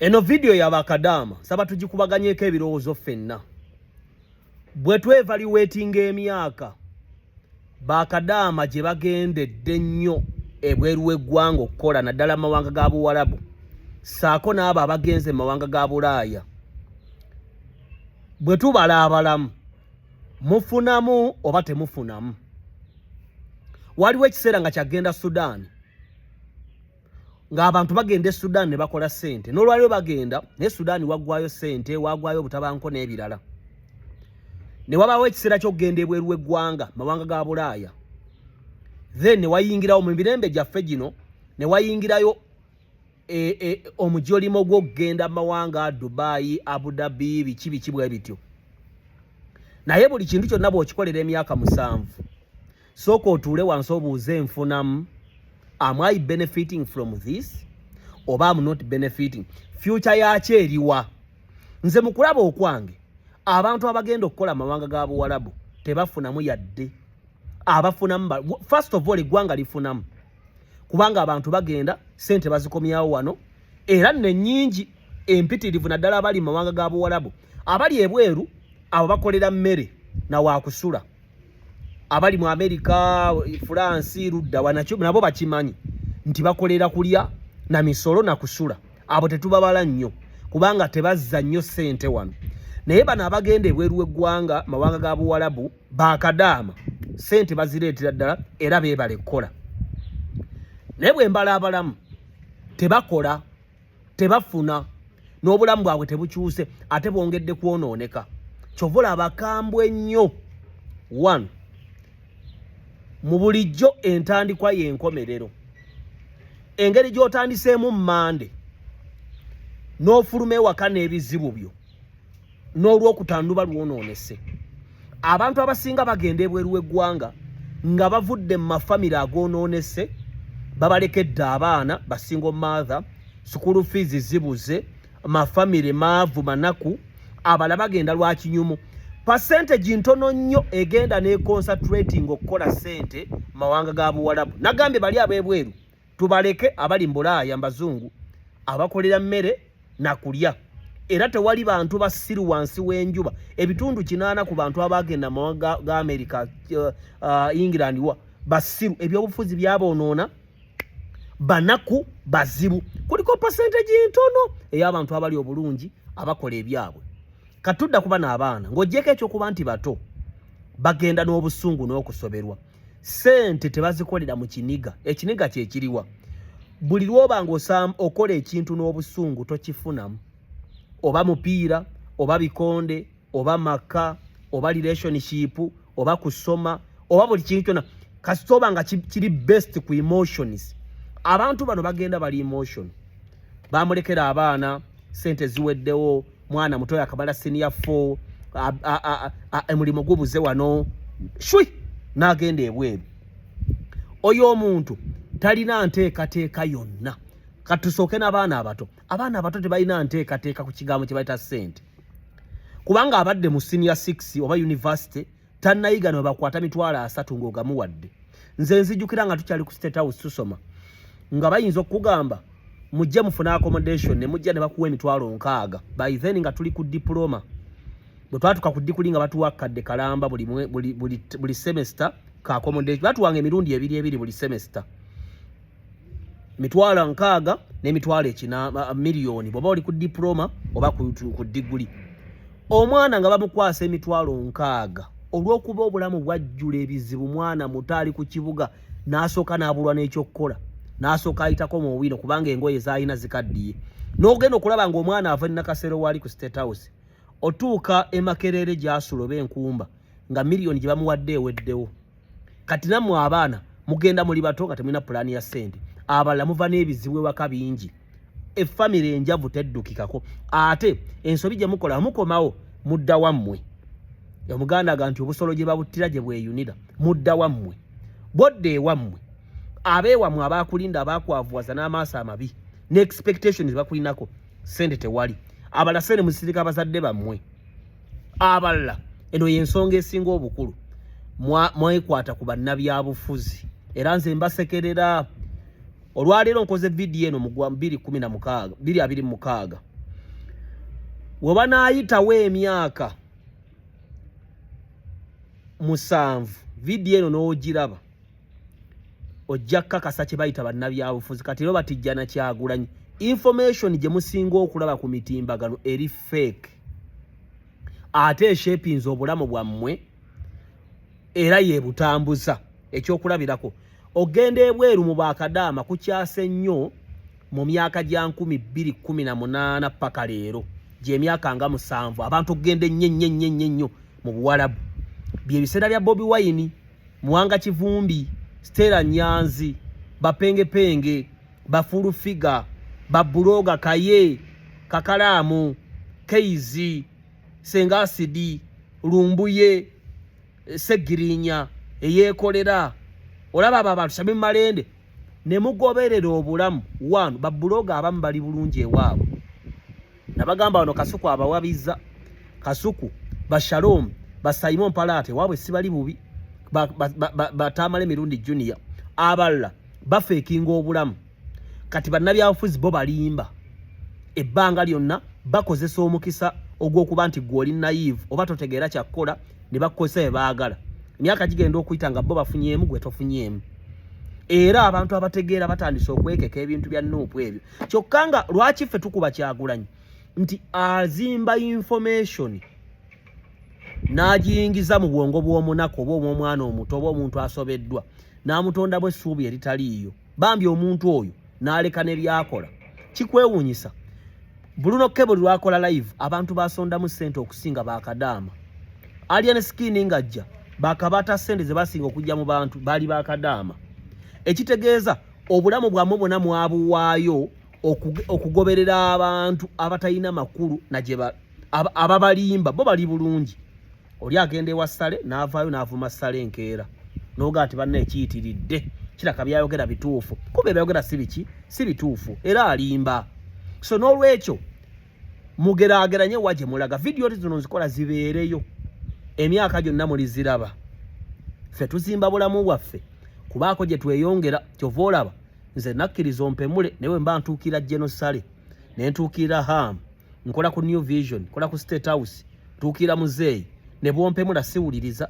Eno video ya bakadama saba tugikubaganyeko ebirowoozo ffenna bwe twevaluating emyaka bakadama gye bagendedde nnyo ebweru w'eggwanga okukola naddala mawanga ga Buwarabu saako n'abo abagenze mawanga ga Bulaaya bwe tubala abalamu mufunamu oba temufunamu. Waliwo ekiseera nga kyagenda Sudan ng'abantu bagenda e Sudan ne bakola ssente n'olwaliwo bagenda ne Sudan waggwayo ssente waggwayo obutabanko n'ebirala ne wabaawo ekiseera ky'okugenda ebweru w'eggwanga mawanga ga Bulaaya then ne wayingirawo mu mirembe gyaffe gino ne wayingirayo omujolimo gw'okugenda mawanga Dubai, Abu Dhabi, biki bwe bityo. Naye buli kintu kyonna bw'okikolera emyaka 7 sooka otuule wansi obuuze nfunamu. Am I benefiting from this? Oba am not benefiting? Future yakyo eriwa? Nze mu kulaba okwange abantu abagenda okukola mawanga ga Buwarabu tebafunamu yadde. Abafunamu first of all eggwanga lifunamu kubanga abantu bagenda sente bazikomyawo wano era nennyingi empitirivu naddala abali mawanga ga Buwarabu abali ebweru abo bakolera mmere na waakusula abali mu America, France, Rudda wanakyo nabo bakimanyi nti bakolera kulya na misolo na kusula. Abo tetubabala nnyo kubanga tebazza nnyo sente wano. Naye bano abagenda ebweru w'eggwanga mawanga ga Buwarabu bakadaama sente bazireetera ddala era beebale kukola. Naye bwe mbala abalamu tebakola tebafuna n'obulamu bwabwe tebukyuse ate bwongedde kwonooneka. Kyovola abakambwe ennyo. 1 mu bulijjo entandikwa y'enkomerero. Engeri gy'otandiseemu mmande n'ofuluma ewaka n'ebizibu byo n'olw'okutanduba lwonoonese. Abantu abasinga bagenda ebweru w'eggwanga nga bavudde mu mafamire agoonoonese babalekedde abaana basingle mother, school fees zibuze, mafamire maavu manaku, abala bagenda lwa kinyumu. Percentage ntono nnyo egenda ne concentrating okukola sente mawanga ga Buwarabu. Nagambye bali ab'ebweru tubaleke abali mu Bulaaya mbazungu abakolera mmere na kulya. Era tewali bantu basiru wansi w'enjuba. Ebitundu 8 ku bantu abagenda mawanga ga America, England wa basiru ebyobufuzi byaboonoona banaku bazibu. Kuliko percentage ntono ey'abantu abali obulungi abakola ebyabwe. Katudda kuba n'abaana ng'ogyeko ekyokuba nti bato bagenda n'obusungu n'okusoberwa. Sente tebazikolera mu kiniga. Ekiniga kye kiriwa. Buli lwoba ng'okola ekintu n'obusungu tokifunamu. Oba mupiira, oba bikonde, oba maka, oba relationship, oba kusoma, oba buli kintu kyonna kasitoba nga kiri best ku emotions. Abantu bano bagenda bali emotion. Bamulekera abaana sente ziweddewo. Mwana muto yakabala senior 4 emulimo gubuze wano shwi nagenda ebweru. Oyo omuntu talina nteekateeka yonna. Katusooke n'abaana abato. Abaana abato tebalina nteekateeka ku kigambo kye bayita sente. Kubanga abadde mu senior 6 oba university tannayiga ne bakwata mitwalo 3 ng'ogamuwadde. Nze nzijukira nga tukyali ku State House tusoma nga bayinza okugamba mujje mufuna accommodation ne mujja ne bakuwa emitwalo 6. By then nga tuli ku diploma. Bwe twatuka ku dikuli nga batuwa kadde kalamba buli semester ka accommodation. Batuwanga emirundi 2 buli semester. Mitwalo 6 n'emitwalo 4 miliyoni bw'oba oli ku diploma oba ku diguli. Omwana nga bamukwasa emitwalo 6 olw'okuba obulamu bwajjula ebizibu. Mwana mutali ku kibuga n'asooka n'abulwa n'ekyokukola. N'asooka ayitako mu wino kubanga engoye zaalina zikaddiye. N'ogenda okulaba ng'omwana ava Nakasero wali ku State House. Otuuka Makerere gy'asula oba enkumba nga miliyoni gye bamuwadde eweddewo. Kati nammwe abaana mugenda muli bato nga temulina pulaani ya ssente. Abalala muva n'ebizibu ewaka bingi. Effamire enjavu teddukikako. Ate ensobi gye mukola mukomawo mudda wammwe. Omuganda aga nti obusolo gye babuttira gye bweyunira. Mudda wammwe. Bodde ewammwe. Abeewammwe abaakulinda abaakwavuwaza n'amaaso amabi ne expectations bakulinako sente tewali. Abala sente musirika abazadde bammwe. Abalala eno y'ensonga esinga obukulu. Mwekwata ku bannabyabufuzi. Era nze mbasekerera. Olwaleero nkoze video eno mu 2016 Wabanaayitawo emyaka 7 video eno n'ogiraba ojja kakasa kye bayita bannabyabufuzi kati ero batijjana Kyagulanyi information gye musinga okulaba ku mitimbagano eri fake ate eshepinza obulamu bwammwe era yebutambuza ekyokulabirako ogenda ebweru mu bakadaama kukyase nnyo mu myaka gya 2018 paka leero gye myaka nga 7 abantu ogende nnyo mu Buwarabu bye biseera bya Bobi Wine Muwanga Kivumbi Stella Nyanzi bapengepenge bafulu figa babuloga Kaye Kakalamu Keizi Sengasidi Lumbuye Segirinya eyekolera olaba abantu Shamim Malende ne mugoberera obulamu wanu babuloga abamu bali bulungi ewaabwe nabagamba wano Kasuku abawabiza Kasuku Bashalom ba Simon Palate wabwe sibali bubi batamale mirundi junior aballa bafekinga obulamu kati bannabyabufuzi bo balimba ebbanga lyonna bakozesa omukisa ogw'okuba nti gwoli naive oba totegeera kyakkola ne bakozesa baagala emyaka gigenda okuyita nga bo bafunyeemu gwe tofunyeemu era abantu abategeera batandise okwekeka ebintu bya Nuupu ebyo kyokka nga lwaki ffe tukuba Kyagulanyi nti azimba information n'agiyingiza mu bwongo bw'omunaku oba omwana omuto oba omuntu asobeddwa n'amutonda bw'essuubi eritaliiyo bambi omuntu oyo n'aleka ne byakola kikwewuunyisa Bruno Kebo lwakola live abantu basondamu ssente okusinga bakadaama Alien Skin ngajja bakabata ssente ze basinga okujja mu bantu bali bakadaama ekitegeeza obulamu bwamwe bwonna mwabuwaayo okugoberera abantu abatalina makulu najeba ababalimba bo bali bulungi oli agenda ewa Ssale n'avaayo n'avuma Ssale enkeera noga ati banne ekiyitiridde kiraka byayogera bituufu kuba byayogera si bituufu era alimba so n'olwekyo mugeraageranye waje mulaga video zino nzikola zibeereyo emyaka gyonna muliziraba ffe tuzimba bulamu bwaffe kubaako gye tweyongera kyova olaba nze nakkiriza ompemule newe mba ntuukira General Ssale ne ntuukira Ham nkola ku New Vision nkola ku State House ntuukira Muzeeyi ne bwompemula siwuliriza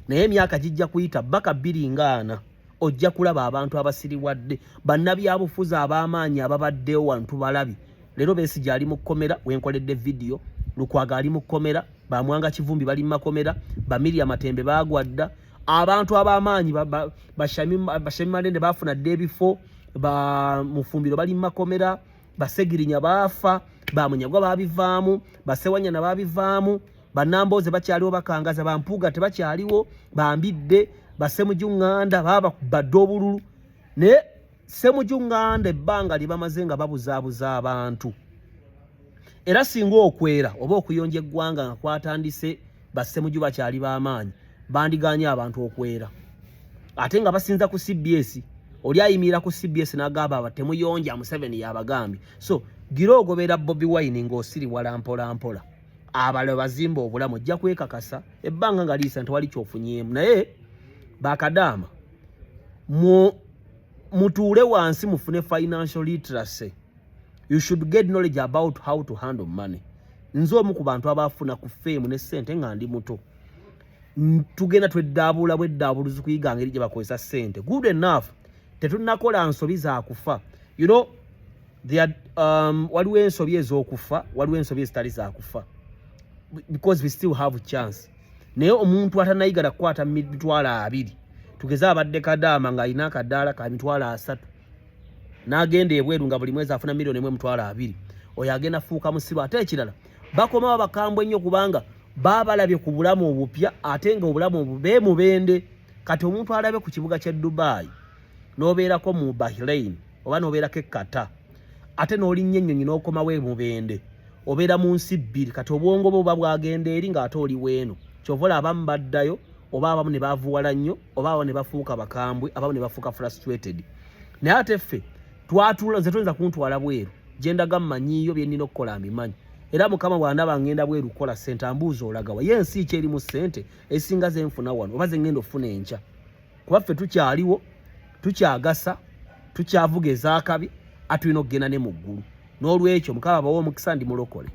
naye emyaka gijja kuyita baka 2 ojja kulaba abantu abasiriwadde bannabyabufuzi ab'amaanyi ababaddewo wantu balabi leero Besigye ali mu kkomera wenkoledde video Lukwago ali mu kkomera ba Mwanga Kivumbi bali mu makomera ba Miriam Matembe bagwadda abantu ab'amaanyi Shamim Malende bafuna debifo ba Mufumbiro bali mu makomera ba Segirinya bafa ba Munyagwa babivaamu ba Sewanyana babivaamu Banamboze bakyaliwo bakangaza bampuga tebakyaliwo bambidde basemujunganda baba badobululu ne semujunganda ebbanga libamazenga babuzaabuza abantu era singa okwera oba okuyonja eggwanga nga kwatandise basemuju bakyali b'amaanyi bandiganya abantu okwera ate nga basinza ku CBS oli ayimira ku CBS n'agamba abatemuyonja Museveni yabagambye so gira ogobera Bobi Wine ng'osiri wala mpola abale bazimba obulamu ojja kwekakasa ebbanga nga liisa ntwali kyofunyeemu naye bakadaama mutuule wansi mufune financial literacy you should get knowledge about how to handle money nzo omu ku bantu abafuna ku fame ne ssente nga ndi muto tugenda tweddaabula bweddaabuluzi kuyiga ngeri gye bakozesa ssente good enough tetunnakola nsobi za kufa you know waliwo ensobi ez'okufa waliwo ensobi ezitali za kufa because we still have a chance naye omuntu atanayiga kukwata mitwalo 2 tugeze abadde kadaama ng'alina akaddaala ka mitwalo 3 n'agenda ebweru nga buli mwezi afuna $1,2 oyo agenda fuuka musibo ate ekirala bakomawo bakambwe ennyo kubanga baabalabye ku bulamu obupya ate nga obulamu obwo beemubende kati omuntu alabe ku kibuga kya Dubai n'obeerako mu Bahrain oba n'obeerako Qatar ate n'olinnya ennyonyi n'okomawo emubende obeera mu nsi 2 kati obwongo bwo buba bwagenda eri ng'ate oli weeno kyovola abamu baddayo oba abamu ne bavuwala nnyo oba abamu ne bafuuka bakambwe abamu ne bafuuka frustrated naye ate ffe twatula nze toyinza kuntwala bweru gye ndaga mmanyiiyo bye nnina okukola mbimanyi era Mukama bw'andaba ngenda bweru kukola ssente ambuuza olagawa ye ensi ki erimu ssente esinga ze nfuna wano oba ze ngenda ofuna enkya kuba ffe tukyaliwo tukyagasa tukyavuga ez'akabi atulina okugenda ne mu ggulu n'olwekyo Mukama bawa omukisa ndi mulokole